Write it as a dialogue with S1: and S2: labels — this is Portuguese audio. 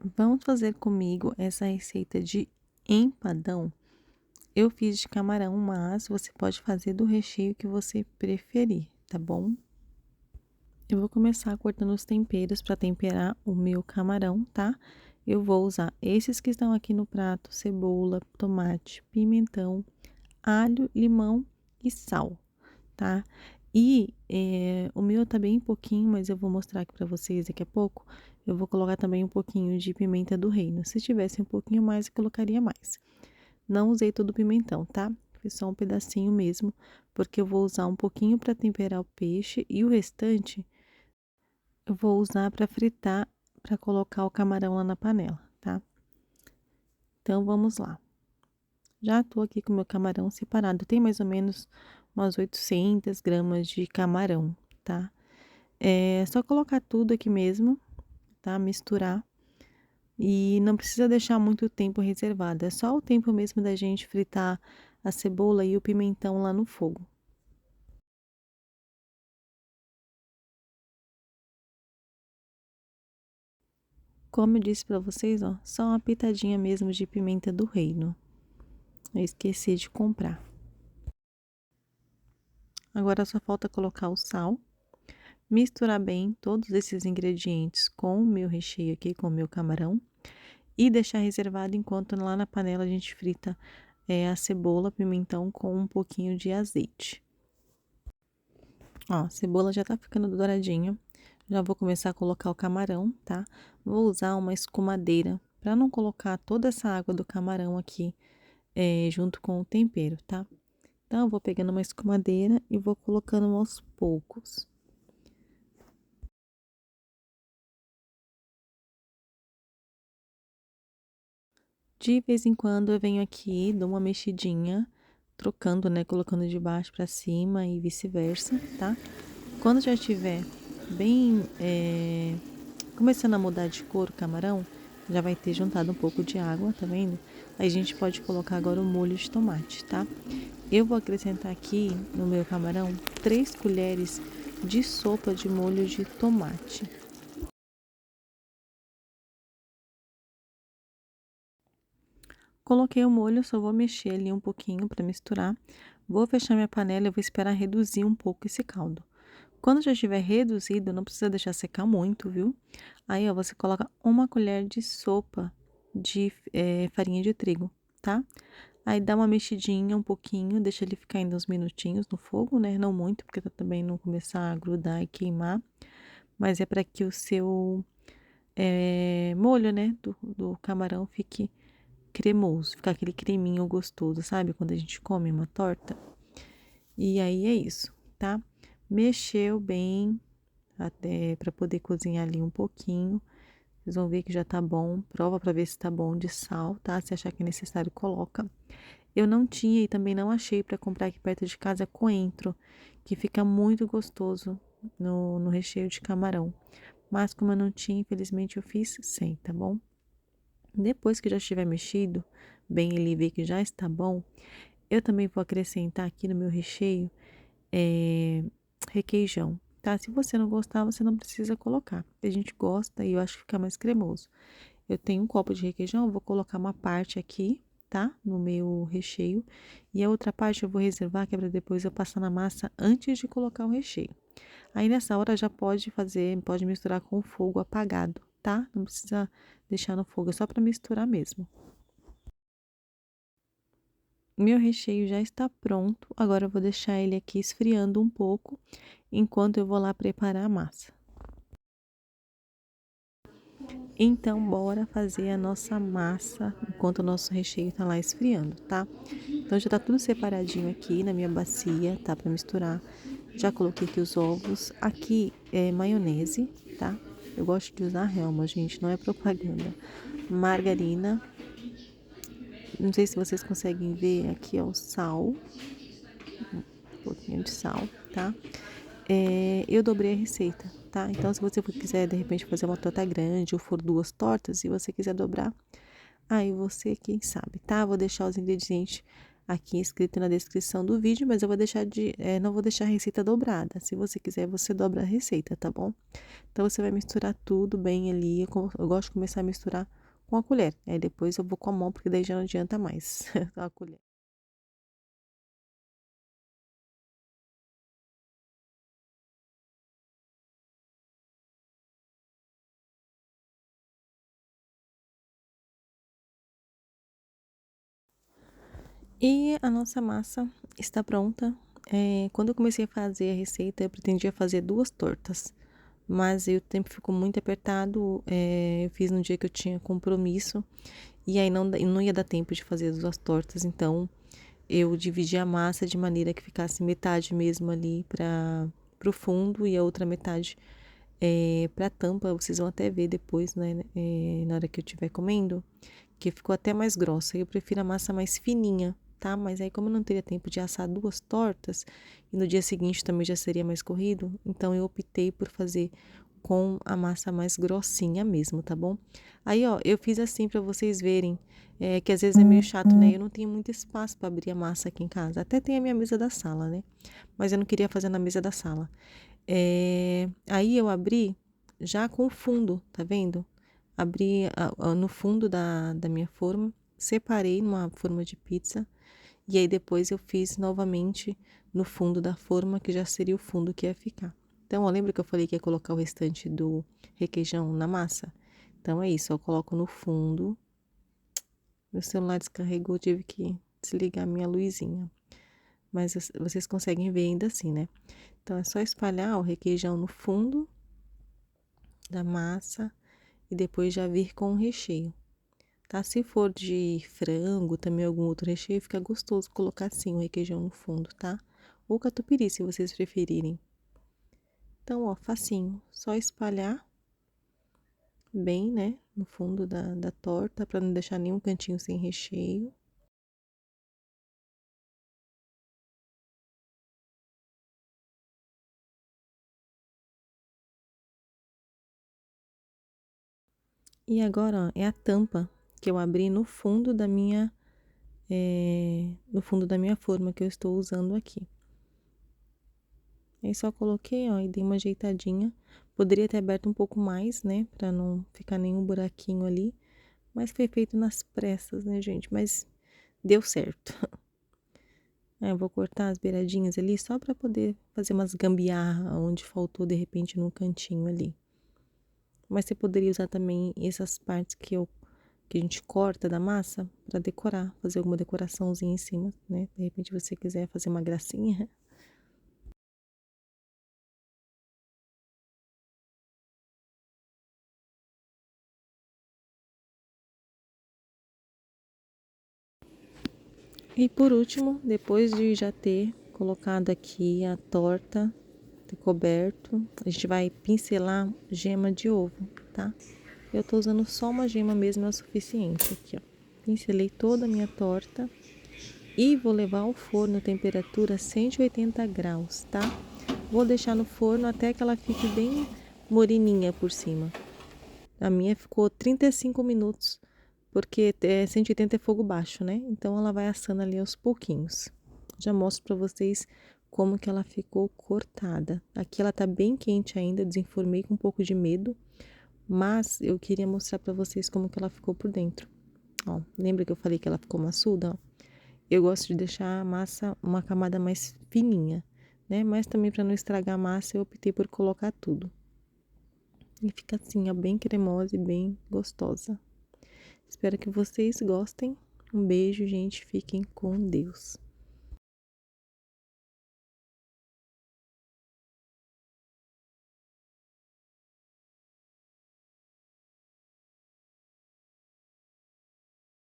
S1: Vamos fazer comigo essa receita de empadão. Eu fiz de camarão, mas você pode fazer do recheio que você preferir, tá bom? Eu vou começar cortando os temperos para temperar o meu camarão, tá? Eu vou usar esses que estão aqui no prato: cebola, tomate, pimentão, alho, limão e sal, tá? E o meu tá bem pouquinho, mas eu vou mostrar aqui para vocês daqui a pouco. Eu vou colocar também um pouquinho de pimenta do reino. Se tivesse um pouquinho mais, eu colocaria mais. Não usei todo o pimentão, tá? Fiz só um pedacinho mesmo, porque eu vou usar um pouquinho para temperar o peixe e o restante eu vou usar para fritar, para colocar o camarão lá na panela, tá? Então vamos lá. Já tô aqui com o meu camarão separado. Tem mais ou menos umas 800 gramas de camarão, tá? É só colocar tudo aqui mesmo, tá? Misturar. E não precisa deixar muito tempo reservado. É só o tempo mesmo da gente fritar a cebola e o pimentão lá no fogo. Como eu disse pra vocês, ó, só uma pitadinha mesmo de pimenta do reino. Eu esqueci de comprar. Agora só falta colocar o sal, misturar bem todos esses ingredientes com o meu recheio aqui, com o meu camarão, e deixar reservado enquanto lá na panela a gente frita a cebola, pimentão com um pouquinho de azeite. Ó, a cebola já tá ficando douradinha. Já vou começar a colocar o camarão, tá? Vou usar uma escumadeira para não colocar toda essa água do camarão aqui junto com o tempero, tá? Então, eu vou pegando uma escumadeira e vou colocando aos poucos. De vez em quando eu venho aqui, dou uma mexidinha, trocando, né? Colocando de baixo para cima e vice-versa, tá? Quando já estiver bem começando a mudar de cor o camarão, já vai ter juntado um pouco de água, tá vendo? Aí a gente pode colocar agora o molho de tomate, tá? Eu vou acrescentar aqui no meu camarão 3 colheres de sopa de molho de tomate. Coloquei o molho, só vou mexer ali um pouquinho para misturar. Vou fechar minha panela e vou esperar reduzir um pouco esse caldo. Quando já estiver reduzido, não precisa deixar secar muito, viu? Aí, ó, você coloca uma colher de sopa de farinha de trigo, tá? Aí dá uma mexidinha um pouquinho, deixa ele ficar ainda uns minutinhos no fogo, né? Não muito, porque também não começar a grudar e queimar. Mas é para que o seu molho, né, do camarão fique cremoso, ficar aquele creminho gostoso, sabe? Quando a gente come uma torta. E aí é isso, tá? Mexeu bem até para poder cozinhar ali um pouquinho. Vocês vão ver que já tá bom. Prova para ver se tá bom de sal, tá? Se achar que é necessário, coloca. Eu não tinha e também não achei para comprar aqui perto de casa coentro, que fica muito gostoso no recheio de camarão. Mas como eu não tinha, infelizmente eu fiz sem, tá bom? Depois que já estiver mexido, bem ele vê que já está bom, eu também vou acrescentar aqui no meu recheio requeijão, tá? Se você não gostar, você não precisa colocar. A gente gosta e eu acho que fica mais cremoso. Eu tenho um copo de requeijão, eu vou colocar uma parte aqui, tá? No meu recheio. E a outra parte eu vou reservar, que é para depois eu passar na massa antes de colocar o recheio. Aí nessa hora já pode fazer, pode misturar com o fogo apagado, tá? Não precisa deixar no fogo, é só para misturar mesmo. Meu recheio já está pronto, agora eu vou deixar ele aqui esfriando um pouco, enquanto eu vou lá preparar a massa. Então, bora fazer a nossa massa enquanto o nosso recheio tá lá esfriando, tá? Então, já tá tudo separadinho aqui na minha bacia, tá? Pra misturar. Já coloquei aqui os ovos. Aqui é maionese, tá? Eu gosto de usar Hellmann's, gente, não é propaganda. Margarina. Não sei se vocês conseguem ver aqui, ó, o sal. Um pouquinho de sal, tá? Eu dobrei a receita, tá? Então, se você quiser, de repente, fazer uma torta grande ou for 2 tortas, se você quiser dobrar, aí você, quem sabe, tá? Vou deixar os ingredientes aqui escrito na descrição do vídeo, mas eu vou deixar não vou deixar a receita dobrada. Se você quiser, você dobra a receita, tá bom? Então, você vai misturar tudo bem ali. Eu gosto de começar a misturar com a colher. Aí depois eu vou com a mão, porque daí já não adianta mais a colher. E a nossa massa está pronta. Quando eu comecei a fazer a receita, eu pretendia fazer 2 tortas, mas aí o tempo ficou muito apertado. Eu fiz no dia que eu tinha compromisso, e aí não ia dar tempo de fazer as 2 tortas, então eu dividi a massa de maneira que ficasse metade mesmo ali para o fundo e a outra metade para a tampa. Vocês vão até ver depois, né, na hora que eu estiver comendo, que ficou até mais grossa. Eu prefiro a massa mais fininha, tá? Mas aí, como eu não teria tempo de assar 2 tortas, e no dia seguinte também já seria mais corrido, então eu optei por fazer com a massa mais grossinha mesmo, tá bom? Aí, ó, eu fiz assim para vocês verem, que às vezes é meio chato, né? Eu não tenho muito espaço para abrir a massa aqui em casa. Até tem a minha mesa da sala, né? Mas eu não queria fazer na mesa da sala. Aí eu abri já com o fundo, tá vendo? Abri no fundo da minha forma, separei numa forma de pizza, e aí depois eu fiz novamente no fundo da forma, que já seria o fundo que ia ficar. Então, ó, lembra que eu falei que ia colocar o restante do requeijão na massa? Então é isso, eu coloco no fundo. Meu celular descarregou, tive que desligar minha luzinha. Mas vocês conseguem ver ainda assim, né? Então é só espalhar o requeijão no fundo da massa e depois já vir com o recheio, tá? Se for de frango, também algum outro recheio, fica gostoso colocar assim o requeijão no fundo, tá? Ou catupiry, se vocês preferirem. Então, ó, facinho, só espalhar bem, né, no fundo da torta, para não deixar nenhum cantinho sem recheio. E agora, ó, é a tampa que eu abri no fundo da minha, no fundo da minha forma que eu estou usando aqui. Aí só coloquei, ó, e dei uma ajeitadinha. Poderia ter aberto um pouco mais, né, pra não ficar nenhum buraquinho ali. Mas foi feito nas pressas, né, gente? Mas deu certo. Aí eu vou cortar as beiradinhas ali só pra poder fazer umas gambiarra onde faltou de repente no cantinho ali. Mas você poderia usar também essas partes que a gente corta da massa pra decorar, fazer alguma decoraçãozinha em cima, né? De repente você quiser fazer uma gracinha. E por último, depois de já ter colocado aqui a torta, ter coberto, a gente vai pincelar gema de ovo, tá? Eu tô usando só uma gema mesmo, é o suficiente aqui, ó. Pincelei toda a minha torta e vou levar ao forno, temperatura 180 graus, tá? Vou deixar no forno até que ela fique bem moreninha por cima. A minha ficou 35 minutos, porque 180 é fogo baixo, né? Então ela vai assando ali aos pouquinhos. Já mostro para vocês como que ela ficou cortada. Aqui ela tá bem quente ainda, desenformei com um pouco de medo, mas eu queria mostrar para vocês como que ela ficou por dentro. Ó, lembra que eu falei que ela ficou maçuda? Ó, eu gosto de deixar a massa uma camada mais fininha, né? Mas também para não estragar a massa, eu optei por colocar tudo. E fica assim, ó, bem cremosa e bem gostosa. Espero que vocês gostem. Um beijo, gente. Fiquem com Deus.